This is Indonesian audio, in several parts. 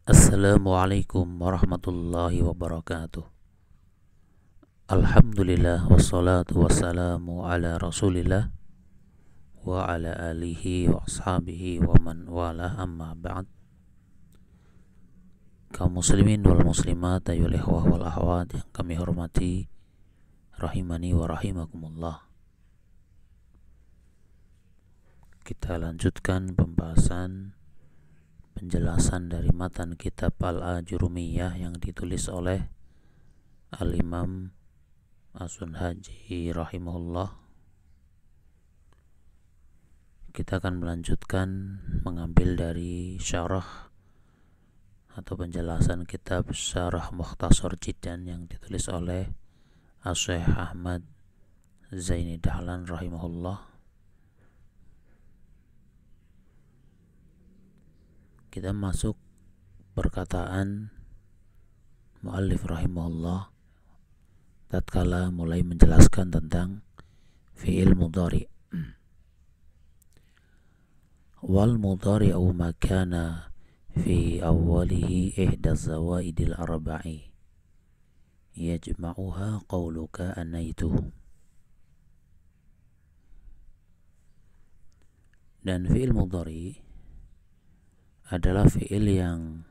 Assalamualaikum warahmatullahi wabarakatuh. Alhamdulillah wassalatu wassalamu ala rasulillah wa ala alihi wa ashabihi wa man wala amma ba'd. Kaum muslimin wal muslimat ayyuhal ikhwah wal akhwat yang kami hormati, rahimani wa rahimakumullah. Kita lanjutkan pembahasan penjelasan dari matan kitab Al-Ajurumiyah yang ditulis oleh Al-Imam As-Sunhaji rahimahullah. Kita akan melanjutkan mengambil dari syarah atau penjelasan kitab Syarah Mukhtasar Jiddan yang ditulis oleh As-Syaikh Ahmad Zaini Dahlan rahimahullah. Kita masuk perkataan muallif rahimahullah tatkala mulai menjelaskan tentang fi'il mudhari. Wal mudhari'u ma kana fi awwalihi ihda zawaidil arba'i yajma'uha qawluka anaitu. Dan fi'il mudhari adalah fi'il yang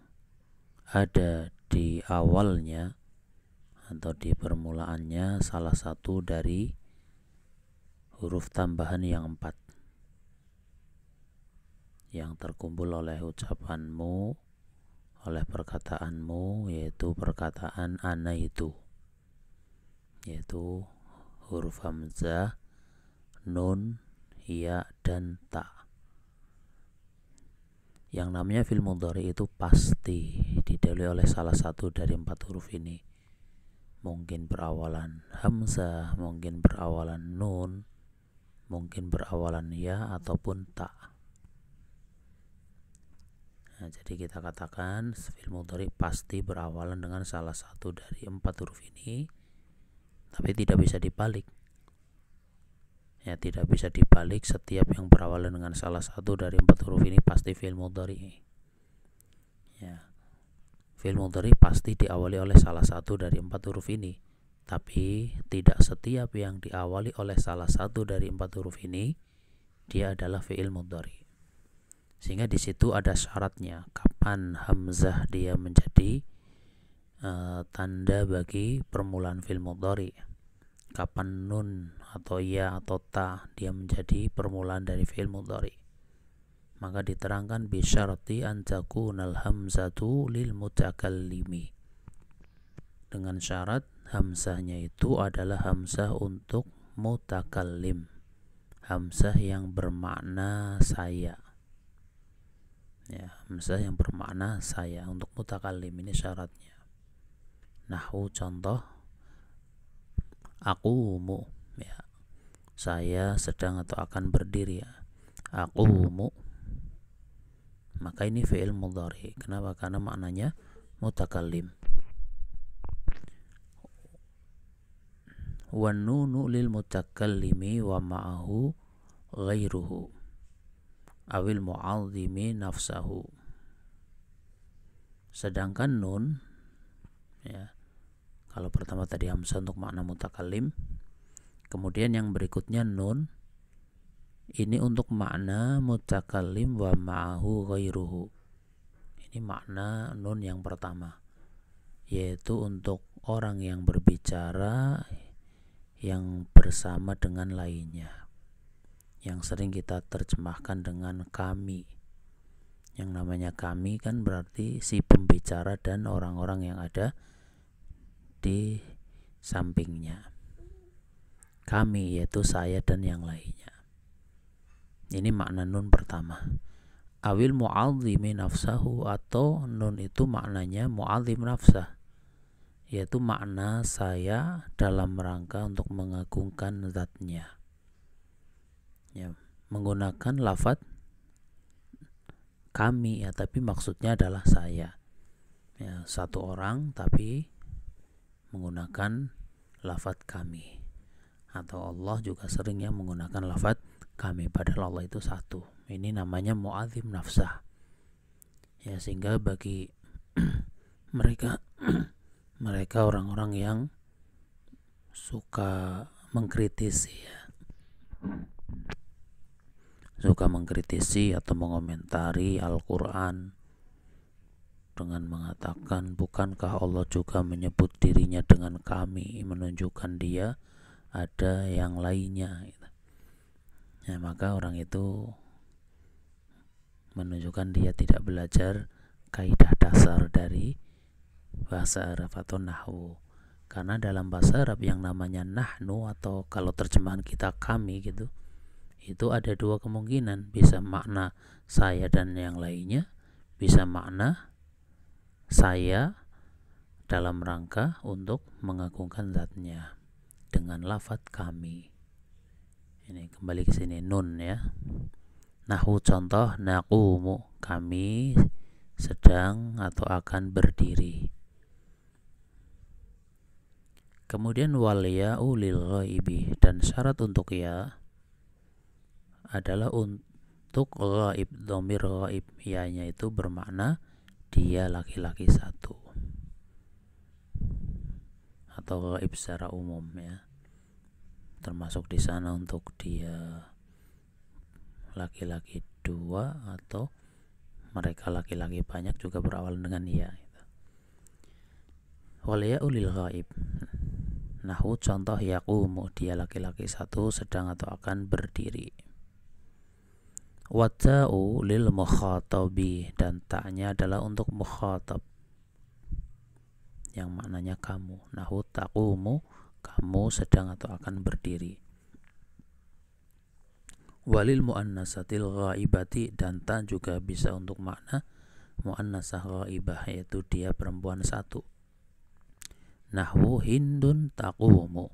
ada di awalnya atau di permulaannya salah satu dari huruf tambahan yang 4 yang terkumpul oleh ucapanmu, oleh perkataanmu, yaitu perkataan ana itu, yaitu huruf hamzah, nun, ya, dan ta. Yang namanya fi'il mudhari itu pasti didahului oleh salah satu dari 4 huruf ini. Mungkin berawalan hamzah, mungkin berawalan nun, mungkin berawalan ya, ataupun ta. Nah, jadi kita katakan fi'il mudhari pasti berawalan dengan salah satu dari 4 huruf ini, tapi tidak bisa dibalik. Ya, tidak bisa dibalik, setiap yang berawalan dengan salah satu dari 4 huruf ini pasti fi'il mudhari. Ya. Fi'il mudhari pasti diawali oleh salah satu dari 4 huruf ini, tapi tidak setiap yang diawali oleh salah satu dari 4 huruf ini dia adalah fi'il mudhari. Sehingga di situ ada syaratnya, kapan hamzah dia menjadi tanda bagi permulaan fi'il mudhari, kapan nun atau ya atau ta dia menjadi permulaan dari fi'il mudhari. Maka diterangkan bisyarti an takunal hamzatu lil mutakallimi, dengan syarat hamzahnya itu adalah hamzah untuk mutakallim, hamzah yang bermakna saya. Ya, hamzah yang bermakna saya untuk mutakallim, ini syaratnya. Nahwu contoh, aqumu, ya, saya sedang atau akan berdiri, ya. Aqumu, maka ini fi'il mudhari. Kenapa? Karena maknanya mutakallim. Wan nunu lil mutakallimi wa ma'ahu ghairuhu awil mu'adzimi nafsahu. Sedangkan nun, ya, kalau pertama tadi hamzah untuk makna mutakallim, kemudian yang berikutnya nun ini untuk makna mutakallim wa ma'ahu ghairuhu. Ini makna nun yang pertama, yaitu untuk orang yang berbicara yang bersama dengan lainnya, yang sering kita terjemahkan dengan kami. Yang namanya kami kan berarti si pembicara dan orang-orang yang ada di sampingnya. Kami yaitu saya dan yang lainnya. Ini makna nun pertama. Awil mu'adzimi nafsahu, atau nun itu maknanya mu'adzim nafsah, yaitu makna saya dalam rangka untuk mengagungkan zatnya. Ya, menggunakan lafaz kami, ya, tapi maksudnya adalah saya. Ya, satu orang tapi menggunakan lafaz kami. Atau Allah juga sering yang menggunakan lafaz kami, padahal Allah itu satu. Ini namanya mu'adzim nafsah. Ya, sehingga bagi mereka mereka orang-orang yang suka mengkritisi ya. Suka mengkritisi atau mengomentari Al-Quran dengan mengatakan, bukankah Allah juga menyebut dirinya dengan kami, menunjukkan dia ada yang lainnya gitu. Ya, maka orang itu menunjukkan dia tidak belajar kaidah dasar dari bahasa Arab atau nahwu. Karena dalam bahasa Arab yang namanya nahnu, atau kalau terjemahan kita kami gitu, itu ada dua kemungkinan. Bisa makna saya dan yang lainnya, bisa makna saya dalam rangka untuk mengagungkan zatnya dengan lafadz kami. Ini kembali ke sini, nun ya. Nahwu contoh, naqumu, kami sedang atau akan berdiri. Kemudian wal ya'u lil ghaibi, dan syarat untuk ya adalah untuk ghaib, dhamir ghaib, ya-nya itu bermakna dia laki-laki satu atau ghaib secara umum ya. Termasuk di sana untuk dia laki-laki dua atau mereka laki-laki banyak juga berawal dengan ya. Wal ya'u lil ghaib. Nahwu contoh yaqumu, dia laki-laki satu sedang atau akan berdiri. Wata'u lil mukhatabi, dan ta'nya adalah untuk mukhatab yang maknanya kamu. Nahwu taqumu, kamu sedang atau akan berdiri. Walil muannasatil ghaibati, dan ta juga bisa untuk makna muannasah ghaibah, yaitu dia perempuan satu. Nahwu hindun taqumu,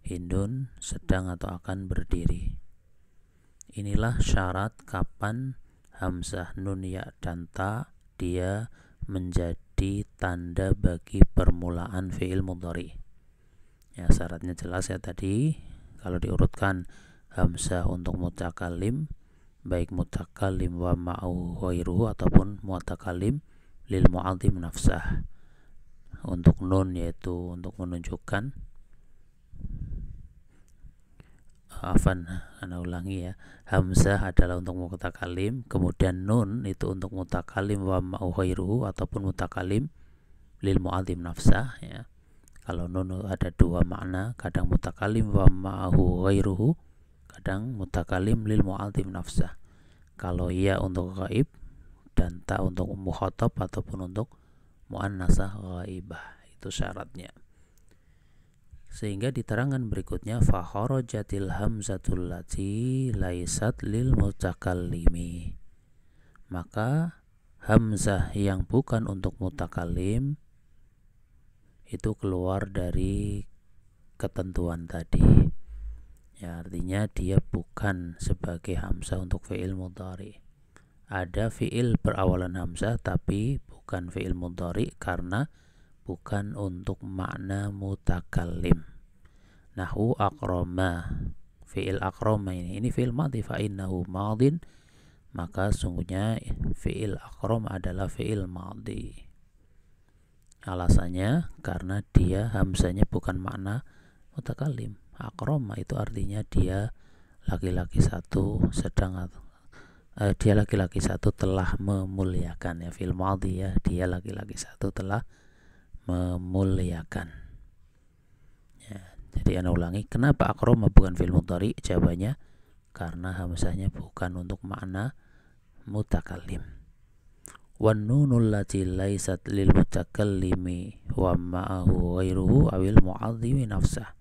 hindun sedang atau akan berdiri. Inilah syarat kapan hamzah, nun, ya, dan ta dia menjadi tanda bagi permulaan fi'il mudhari. Ya, syaratnya jelas ya tadi. Kalau diurutkan, hamzah untuk mutakallim, baik mutakallim wa ma'u ghairuhu ataupun mutakallim lil mu'adzim nafsah. Untuk nun yaitu untuk menunjukkan, ana ulangi ya, hamzah adalah untuk mutakallim, kemudian nun itu untuk mutakallim wa ma'u ghairuhu ataupun mutakallim lil mu'adzim nafsah ya. Kalau nun ada dua makna, kadang mutakallim wa ma'ahu ghairuhu, kadang mutakallim lil mu'adzim nafsah. Kalau ya untuk ghaib dan ta untuk mukhatab ataupun untuk muannasah ghaibah, itu syaratnya. Sehingga diterangkan berikutnya, fa kharajatil hamzatul lati laisat lil mutakallimi, maka hamzah yang bukan untuk mutakallim itu keluar dari ketentuan tadi ya, artinya dia bukan sebagai hamzah untuk fi'il mudhari. Ada fi'il berawalan hamzah tapi bukan fi'il mudhari karena bukan untuk makna mutakallim. Nahwu akrama, fi'il akrama ini fi'il madhi, fa innahu madhin, maka sungguhnya fi'il akram adalah fi'il madhi. Alasannya karena dia hamzahnya bukan makna mutakallim. Akrama itu artinya dia laki-laki satu sedang dia laki-laki satu telah memuliakan ya, fi'il madhi ya, dia laki-laki satu telah memuliakan ya. Jadi ana ulangi, kenapa akrama bukan fi'il mudhari? Jawabannya karena hamzahnya bukan untuk makna mutakallim. Wan nunul lati laisat lil mutakallimi wa ma'ahu ghairuhu awil mu'adzimi nafsah,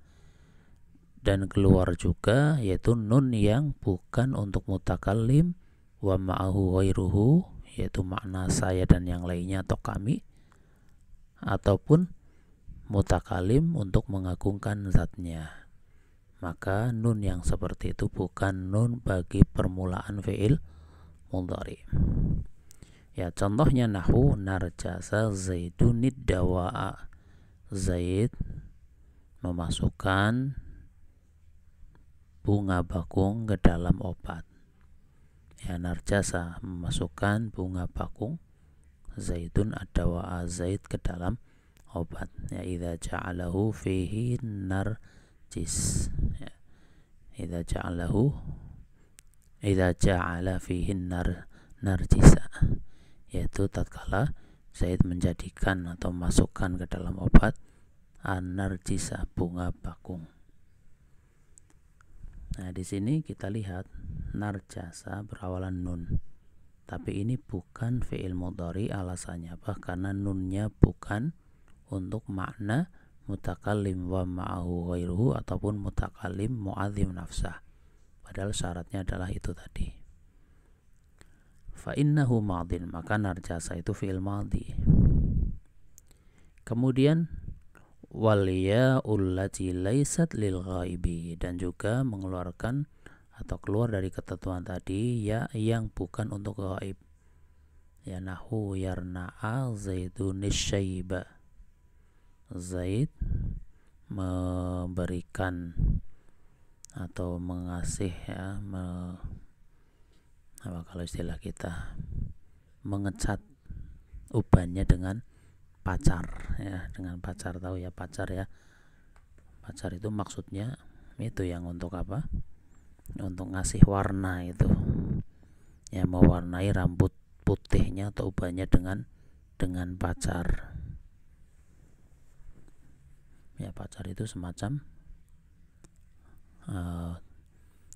dan keluar juga yaitu nun yang bukan untuk mutakallim wa ma'ahu ghairuhu, yaitu makna saya dan yang lainnya atau kami, ataupun mutakallim untuk mengagungkan zatnya. Maka nun yang seperti itu bukan nun bagi permulaan fi'il mudhari. Ya, contohnya nahwu narjasa zaidunid dawa'a, Zaid memasukkan bunga bakung ke dalam obat. Ya, narjasa memasukkan bunga bakung Zaidun ad-dawa'a, Zaid ke dalam obat. Ya, idza ja'alahu fihi narjis. Ya, idza ja'ala fihi narjisa, yaitu tatkala Zaid menjadikan atau masukkan ke dalam obat an-narjisa, bunga bakung. Nah, di sini kita lihat narjasa berawalan nun. Tapi ini bukan fi'il mudhari, alasannya apa? Karena nunnya bukan untuk makna mutakallim wa ma'ahu ghairuhu ataupun mutakallim mu'adzim nafsah. Padahal syaratnya adalah itu tadi. Fa innahu madin, maka narjasa itu fi'il madhi. Kemudian wal ya'ul lati laysat lil ghaibi, dan juga mengeluarkan atau keluar dari ketentuan tadi ya yang bukan untuk ghaib. Ya, nahu yarna'a zaidun syaiba, Zaid memberikan atau mengasih, ya, apa kalau istilah kita, mengecat ubannya dengan pacar, ya, dengan pacar. Tahu ya pacar, ya, pacar itu maksudnya itu yang untuk apa, untuk ngasih warna itu, ya, mewarnai rambut putihnya atau ubannya dengan pacar. Ya, pacar itu semacam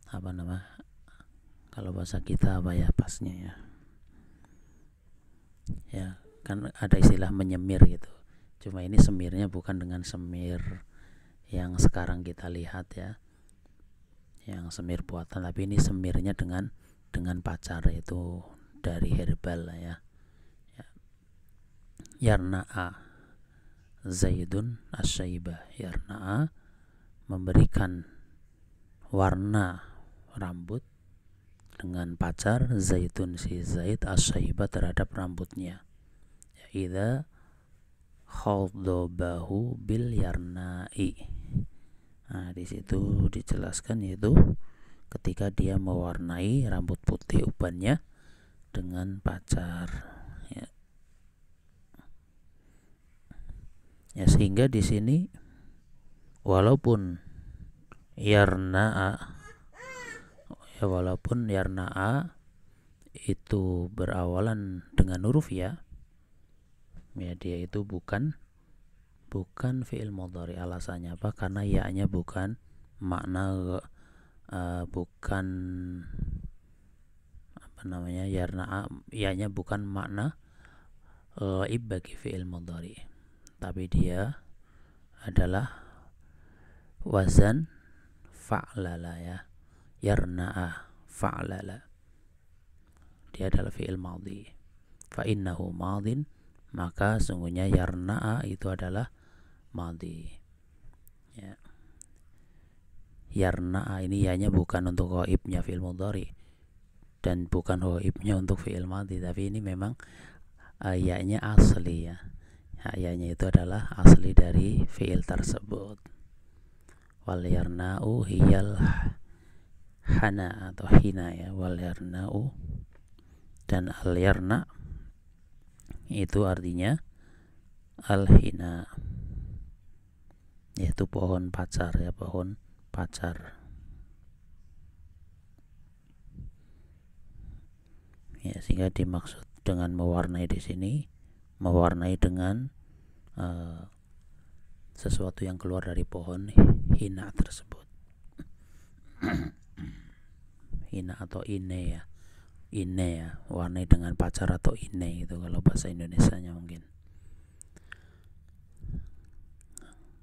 apa nama, kalau bahasa kita apa ya pasnya, ya, ya kan ada istilah menyemir gitu. Cuma ini semirnya bukan dengan semir yang sekarang kita lihat, ya, yang semir buatan, tapi ini semirnya dengan pacar, itu dari herbal lah, ya. Yarna'a Zaidun asyaibah, yarna'a memberikan warna rambut dengan pacar Zaidun, si Zaid, asyaibah terhadap rambutnya. Ya, idza khaddabahu bil yarna'i. Nah, di situ dijelaskan, yaitu ketika dia mewarnai rambut putih ubannya dengan pacar, ya. Ya, sehingga di sini walaupun yarna'a itu berawalan dengan huruf ya, dia itu bukan fi'il mudhari. Alasannya apa? Karena ya-nya bukan makna bukan apa namanya, yarna'a, ya-nya bukan makna ghaib bagi fi'il mudhari, tapi dia adalah wazan fa'lala, ya. Yarna'a fa'lala, dia adalah fi'il madhi. Fa innahu madhin, maka sungguhnya yarna'a itu adalah madhi, ya. Yarna'a ini ya-nya bukan untuk ghaibnya fi'il mudhari dan bukan ghaibnya untuk fi'il madhi, tapi ini memang ya-nya asli, ya. Ya-nya itu adalah asli dari fi'il tersebut. Wal yarna'u hiyal hana atau hina, ya. Wal yarna'u, dan al yarna itu artinya al hina, yaitu pohon pacar, ya, pohon pacar. Ya, sehingga dimaksud dengan mewarnai di sini, mewarnai dengan sesuatu yang keluar dari pohon hina tersebut. Hina atau ine, ya. Ine, ya, warnai dengan pacar atau ine itu kalau bahasa Indonesianya mungkin.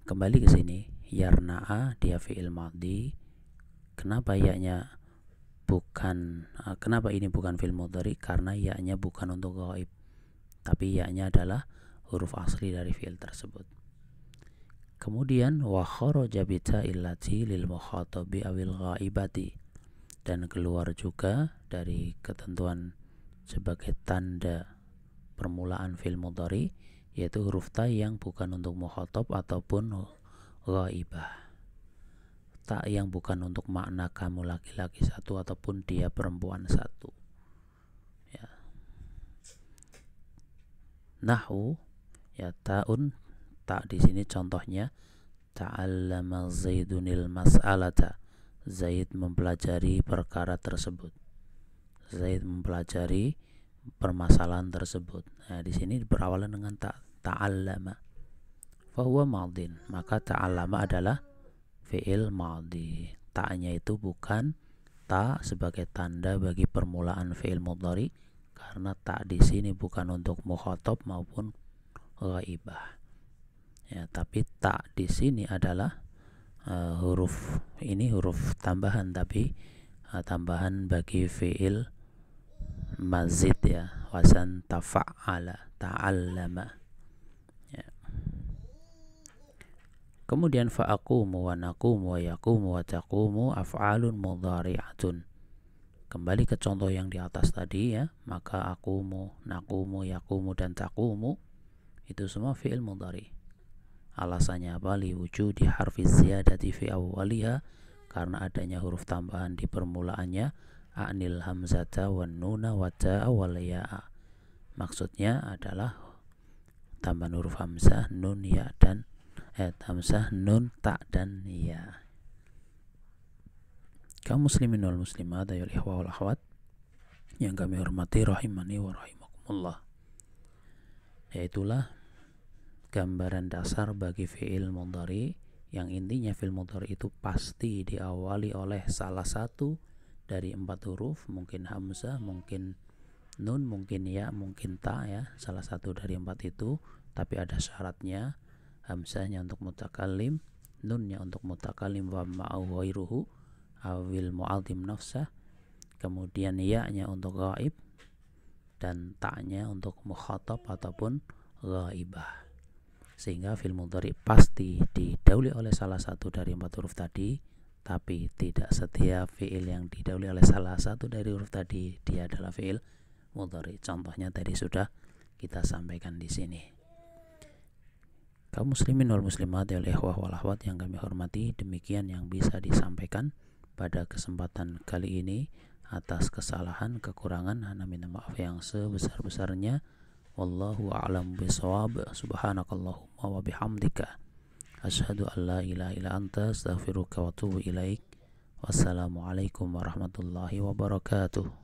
Kembali ke sini, yarna'a dia fi'il madhi. Kenapa ya-nya bukan, kenapa ini bukan fi'il mudhari? Karena ya-nya bukan untuk ghaib, tapi ya-nya adalah huruf asli dari fi'il tersebut. Kemudian wa kharaja bi ta'illati lil mukhatabi awil ghaibati, dan keluar juga dari ketentuan sebagai tanda permulaan fi'il mudhari, yaitu huruf ta yang bukan untuk mukhatab ataupun ghaibah. Ta yang bukan untuk makna kamu laki-laki satu ataupun dia perempuan satu, ya. Nahwu ya ta'un, tak di sini contohnya ta'allama Zaidunil mas'alata. Zaid mempelajari perkara tersebut. Zaid mempelajari permasalahan tersebut. Nah, di sini berawalan dengan ta'allama. Fahuwa madin, maka ta'allama adalah fi'il madhi. Ta'nya itu bukan ta sebagai tanda bagi permulaan fi'il mudhari, karena ta di sini bukan untuk mukhatab maupun ghaibah. Ya, tapi ta di sini adalah huruf tambahan, tapi tambahan bagi fi'il mazid ya, wasan tafa'ala, ta'allama. Ya. Kemudian fa'aqumu wa naqumu wa yaqumu wa taqumu af'alun mudhari'atun. Kembali ke contoh yang di atas tadi ya, maka aqumu, naqumu, yaqumu dan taqumu itu semua fi'il mudhari. Alasannya apa? Li wujudi harfi ziyadati fi awwaliha, karena adanya huruf tambahan di permulaannya, a'nil hamzata wan nuna wa ta'a wal ya'a. Maksudnya adalah tambahan huruf hamzah, nun, ya dan hamzah, nun, ta dan ya. Kaum muslimin wal muslimat ayol ikhwa wal akhwat yang kami hormati rahimani wa rahimakumullah. Yaitulah gambaran dasar bagi fi'il mudhari, yang intinya fi'il mudhari itu pasti diawali oleh salah satu dari 4 huruf, mungkin hamzah, mungkin nun, mungkin ya, mungkin ta ya, salah satu dari 4 itu, tapi ada syaratnya. Hamzahnya untuk mutakallim, nunnya untuk mutakallim wa ma'u ghairuhu awil mu'adhim nafsah, kemudian ya-nya untuk ghaib, dan ta-nya untuk mukhatab ataupun ghaibah. Sehingga fi'il mudhari pasti didahului oleh salah satu dari 4 huruf tadi, tapi tidak setiap fi'il yang didahului oleh salah satu dari huruf tadi dia adalah fi'il mudhari. Contohnya tadi sudah kita sampaikan di sini. Kaum muslimin wal muslimat wal ikhwah wal akhwat yang kami hormati, demikian yang bisa disampaikan pada kesempatan kali ini. Atas kesalahan, kekurangan, ana minta maaf yang sebesar-besarnya. Wallahu a'lam bishawab. Subhanakallahumma wa bihamdika asyhadu an la ilaha illa anta astaghfiruka wa atubu ilaik. Wassalamualaikum warahmatullahi wabarakatuh.